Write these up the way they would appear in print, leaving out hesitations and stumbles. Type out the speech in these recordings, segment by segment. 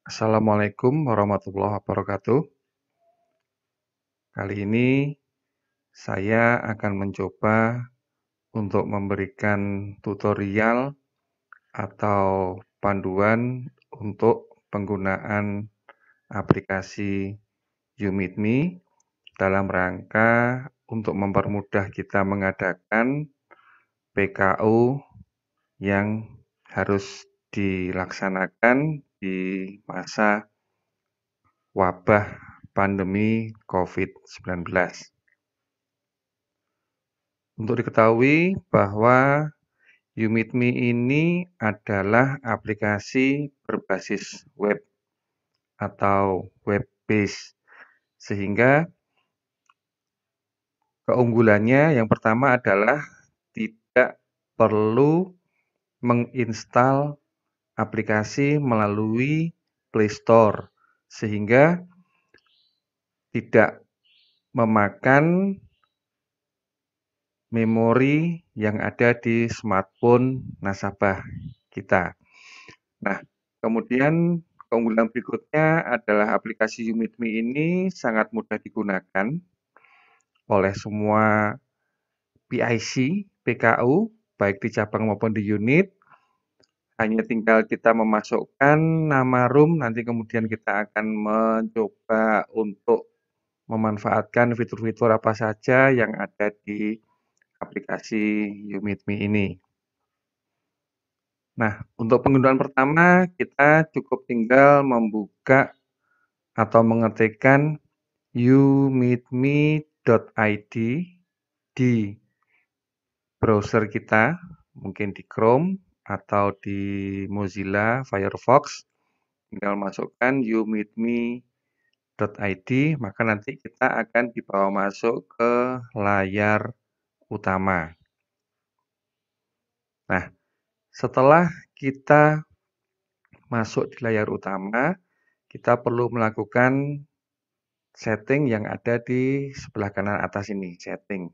Assalamualaikum warahmatullahi wabarakatuh. Kali ini saya akan mencoba untuk memberikan tutorial atau panduan untuk penggunaan aplikasi YouMeetMe dalam rangka untuk mempermudah kita mengadakan PKU yang harus dilaksanakan di masa wabah pandemi COVID-19. Untuk diketahui bahwa YouMeetMe ini adalah aplikasi berbasis web atau web based, sehingga keunggulannya yang pertama adalah tidak perlu menginstal aplikasi melalui Play Store, sehingga tidak memakan memori yang ada di smartphone nasabah kita. Nah, kemudian keunggulan berikutnya adalah aplikasi YouMeetMe ini sangat mudah digunakan oleh semua PIC, PKU, baik di cabang maupun di unit. Hanya tinggal kita memasukkan nama room, nanti kemudian kita akan mencoba untuk memanfaatkan fitur-fitur apa saja yang ada di aplikasi YouMeetMe ini. Nah, untuk penggunaan pertama kita cukup tinggal membuka atau mengetikkan youmeetme.id di browser kita, mungkin di Chrome atau di Mozilla Firefox. Tinggal masukkan youmeetme.id, maka nanti kita akan dibawa masuk ke layar utama. Nah, setelah kita masuk di layar utama, kita perlu melakukan setting yang ada di sebelah kanan atas ini, setting.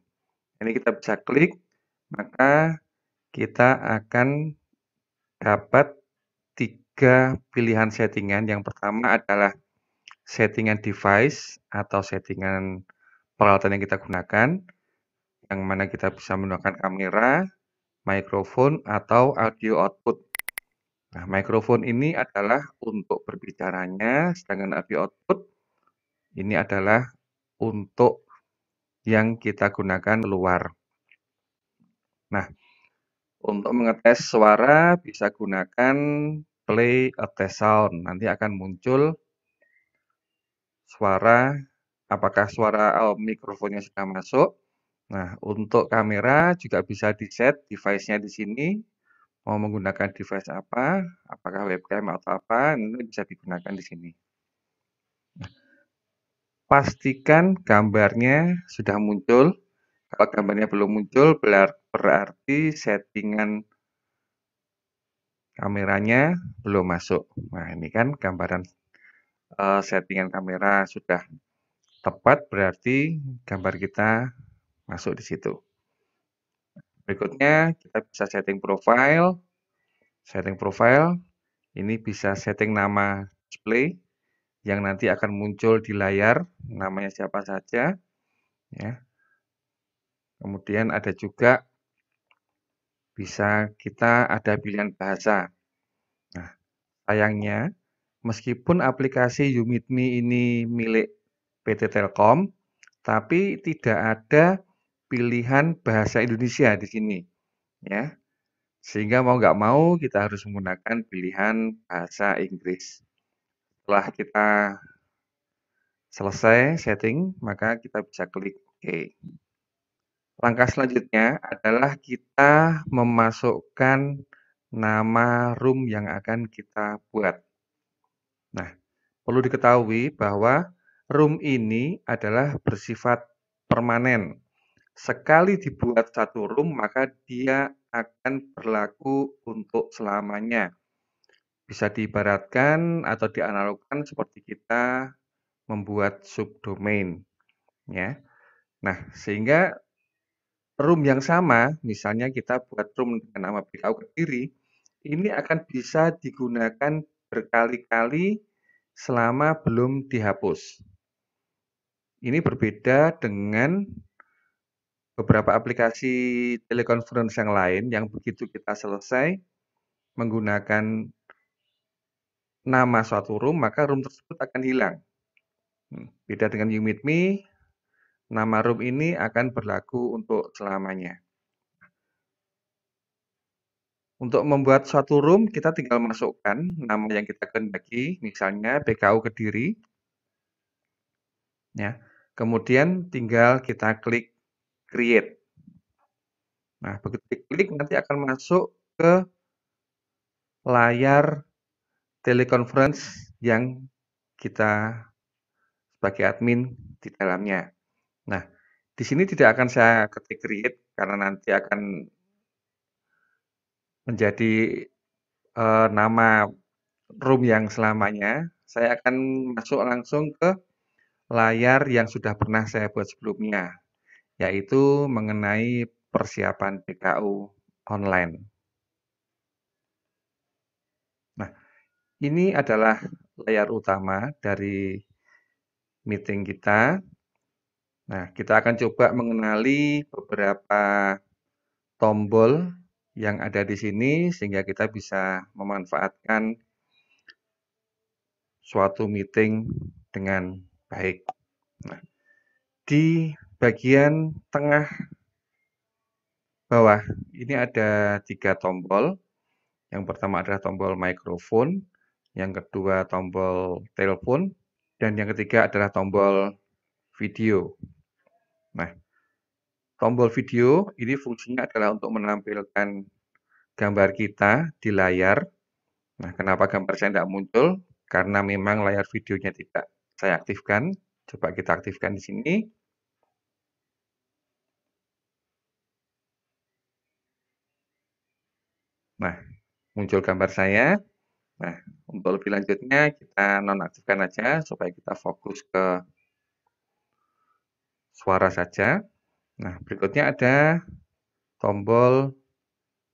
Ini kita bisa klik, maka kita akan dapat 3 pilihan settingan. Yang pertama adalah settingan device atau settingan peralatan yang kita gunakan, yang mana kita bisa menggunakan kamera, mikrofon, atau audio output. Nah, mikrofon ini adalah untuk berbicaranya, sedangkan audio output ini adalah untuk yang kita gunakan keluar. Nah, untuk mengetes suara bisa gunakan play a test sound. Nanti akan muncul suara, apakah suara mikrofonnya sudah masuk. Nah, untuk kamera juga bisa di-set device-nya di sini. Mau menggunakan device apa, apakah webcam atau apa, ini bisa digunakan di sini. Pastikan gambarnya sudah muncul. Kalau gambarnya belum muncul, berarti settingan kameranya belum masuk. Nah, ini kan gambaran settingan kamera sudah tepat, berarti gambar kita masuk di situ. Berikutnya kita bisa setting profile. Setting profile ini bisa setting nama display yang nanti akan muncul di layar, namanya siapa saja, ya. Kemudian ada juga bisa kita ada pilihan bahasa. Nah, sayangnya meskipun aplikasi YouMeetMe ini milik PT Telkom, tapi tidak ada pilihan bahasa Indonesia di sini, ya. Sehingga mau nggak mau kita harus menggunakan pilihan bahasa Inggris. Setelah kita selesai setting, maka kita bisa klik OK. Langkah selanjutnya adalah kita memasukkan nama room yang akan kita buat. Nah, perlu diketahui bahwa room ini adalah bersifat permanen. Sekali dibuat satu room, maka dia akan berlaku untuk selamanya. Bisa diibaratkan atau dianalogkan seperti kita membuat subdomain, ya. Nah, sehingga room yang sama, misalnya kita buat room dengan nama PKU Kediri, ini akan bisa digunakan berkali-kali selama belum dihapus. Ini berbeda dengan beberapa aplikasi teleconference yang lain yang begitu kita selesai menggunakan nama suatu room, maka room tersebut akan hilang. Beda dengan You Meet Me, nama room ini akan berlaku untuk selamanya. Untuk membuat suatu room, kita tinggal masukkan nama yang kita kehendaki, misalnya BKU Kediri. Ya. Kemudian tinggal kita klik Create. Nah, begitu diklik nanti akan masuk ke layar teleconference yang kita sebagai admin di dalamnya. Nah, di sini tidak akan saya ketik create karena nanti akan menjadi nama room yang selamanya. Saya akan masuk langsung ke layar yang sudah pernah saya buat sebelumnya, yaitu mengenai persiapan BKU online. Nah, ini adalah layar utama dari meeting kita. Nah, kita akan coba mengenali beberapa tombol yang ada di sini sehingga kita bisa memanfaatkan suatu meeting dengan baik. Nah, di bagian tengah bawah ini ada 3 tombol. Yang pertama adalah tombol mikrofon, yang kedua tombol telepon, dan yang ketiga adalah tombol video. Nah, tombol video ini fungsinya adalah untuk menampilkan gambar kita di layar. Nah, kenapa gambar saya tidak muncul? Karena memang layar videonya tidak saya aktifkan. Coba kita aktifkan di sini. Nah, muncul gambar saya. Nah, untuk lebih lanjutnya kita nonaktifkan aja supaya kita fokus ke suara saja. Nah, berikutnya ada tombol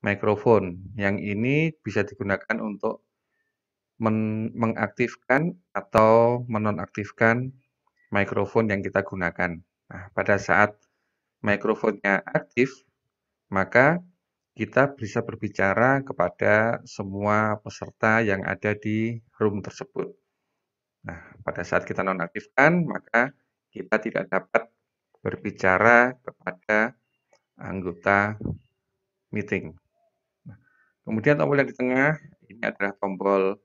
mikrofon. Yang ini bisa digunakan untuk mengaktifkan atau menonaktifkan mikrofon yang kita gunakan. Nah, pada saat mikrofonnya aktif, maka kita bisa berbicara kepada semua peserta yang ada di room tersebut. Nah, pada saat kita nonaktifkan, maka kita tidak dapat berbicara kepada anggota meeting. Kemudian tombol yang di tengah, ini adalah tombol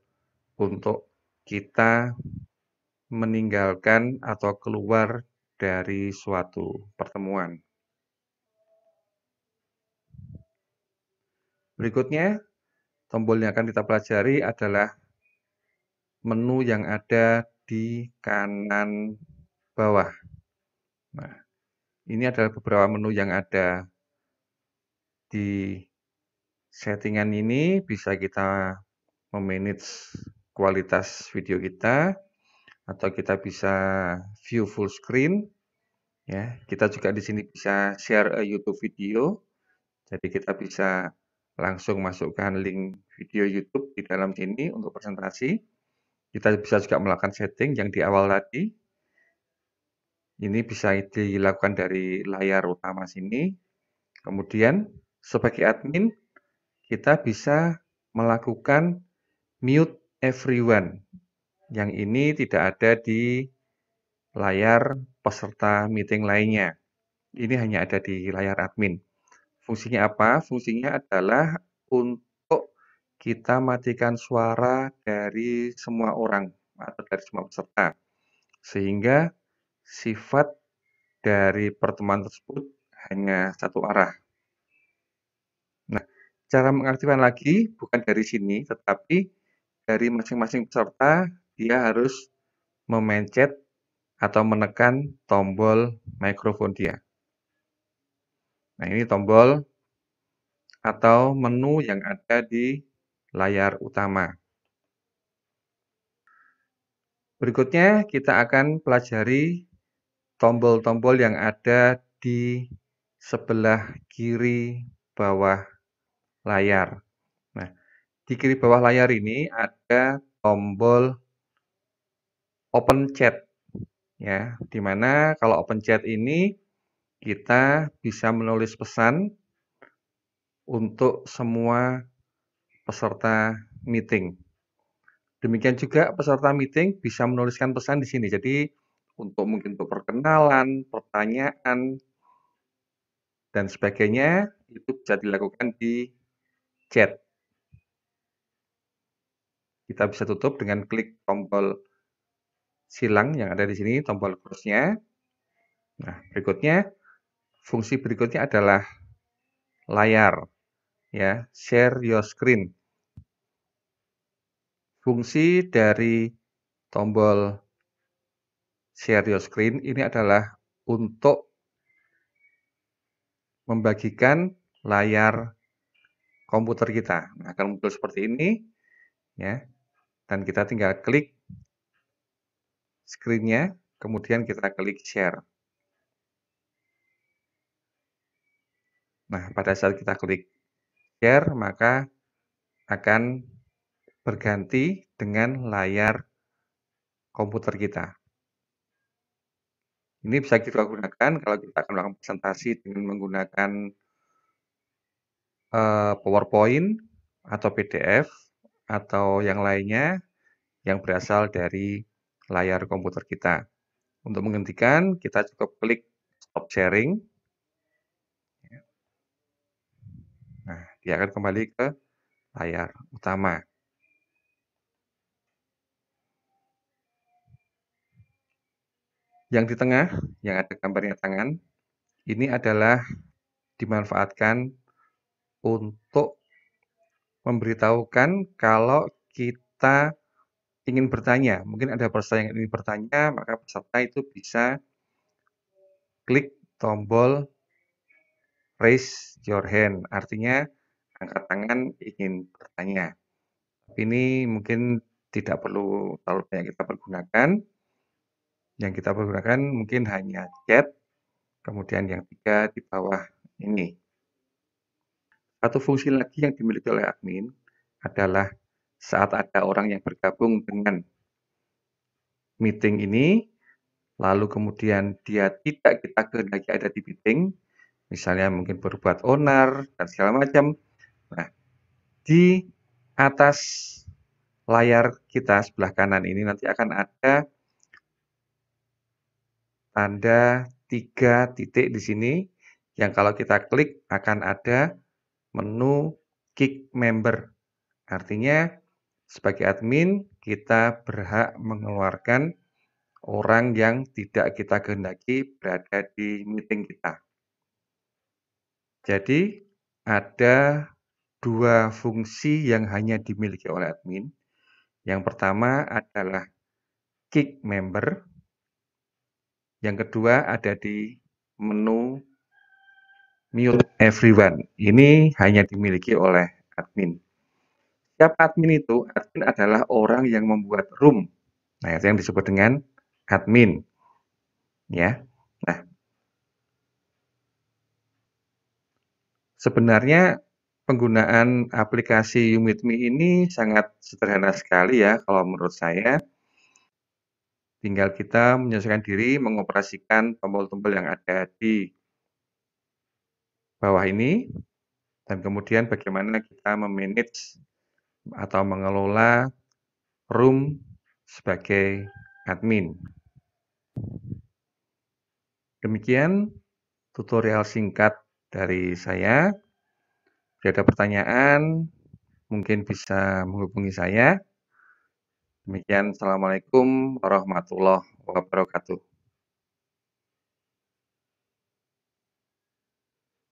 untuk kita meninggalkan atau keluar dari suatu pertemuan. Berikutnya, tombol yang akan kita pelajari adalah menu yang ada di kanan bawah. Nah, ini adalah beberapa menu yang ada di settingan ini. Bisa kita memanage kualitas video kita, atau kita bisa view full screen. Ya, kita juga di sini bisa share a YouTube video. Jadi kita bisa langsung masukkan link video YouTube di dalam sini untuk presentasi. Kita bisa juga melakukan setting yang di awal tadi. Ini bisa dilakukan dari layar utama sini. Kemudian sebagai admin, kita bisa melakukan mute everyone. Yang ini tidak ada di layar peserta meeting lainnya. Ini hanya ada di layar admin. Fungsinya apa? Fungsinya adalah untuk kita matikan suara dari semua orang atau dari semua peserta. Sehingga sifat dari pertemuan tersebut hanya satu arah. Nah, cara mengaktifkan lagi bukan dari sini, tetapi dari masing-masing peserta dia harus memencet atau menekan tombol mikrofon dia. Nah, ini tombol atau menu yang ada di layar utama. Berikutnya kita akan pelajari tombol-tombol yang ada di sebelah kiri bawah layar. Nah, di kiri bawah layar ini ada tombol open chat ya, di mana kalau open chat ini kita bisa menulis pesan untuk semua peserta meeting. Demikian juga peserta meeting bisa menuliskan pesan di sini. Jadi untuk mungkin untuk perkenalan, pertanyaan, dan sebagainya itu bisa dilakukan di chat. Kita bisa tutup dengan klik tombol silang yang ada di sini, tombol cross-nya. Nah, berikutnya, fungsi berikutnya adalah layar, ya, share your screen. Fungsi dari tombol share your screen ini adalah untuk membagikan layar komputer kita. Nah, akan muncul seperti ini, ya, dan kita tinggal klik screen-nya, kemudian kita klik share. Nah, pada saat kita klik share, maka akan berganti dengan layar komputer kita. Ini bisa kita gunakan kalau kita akan melakukan presentasi dengan menggunakan PowerPoint atau PDF atau yang lainnya yang berasal dari layar komputer kita. Untuk menghentikan, kita cukup klik stop sharing. Nah, dia akan kembali ke layar utama. Yang di tengah, yang ada gambarnya tangan, ini adalah dimanfaatkan untuk memberitahukan kalau kita ingin bertanya. Mungkin ada peserta yang ingin bertanya, maka peserta itu bisa klik tombol raise your hand, artinya angkat tangan ingin bertanya. Tapi ini mungkin tidak perlu terlalu banyak kita pergunakan. Yang kita pergunakan mungkin hanya chat, kemudian yang 3 di bawah ini. Satu fungsi lagi yang dimiliki oleh admin adalah saat ada orang yang bergabung dengan meeting ini, lalu kemudian dia tidak kita kehendaki ada di meeting, misalnya mungkin berbuat onar dan segala macam. Nah, di atas layar kita sebelah kanan ini nanti akan ada tanda 3 titik di sini, yang kalau kita klik akan ada menu kick member. Artinya, sebagai admin, kita berhak mengeluarkan orang yang tidak kita kehendaki berada di meeting kita. Jadi, ada 2 fungsi yang hanya dimiliki oleh admin. Yang pertama adalah kick member. Yang kedua ada di menu mute everyone. Ini hanya dimiliki oleh admin. Siapa admin itu? Admin adalah orang yang membuat room. Nah, itu yang disebut dengan admin. Ya. Nah, sebenarnya penggunaan aplikasi YouMeetMe ini sangat sederhana sekali ya kalau menurut saya. Tinggal kita menyesuaikan diri mengoperasikan tombol-tombol yang ada di bawah ini, dan kemudian bagaimana kita memanage atau mengelola room sebagai admin. Demikian tutorial singkat dari saya. Jika ada pertanyaan, mungkin bisa menghubungi saya. Demikian, Assalamualaikum warahmatullahi wabarakatuh.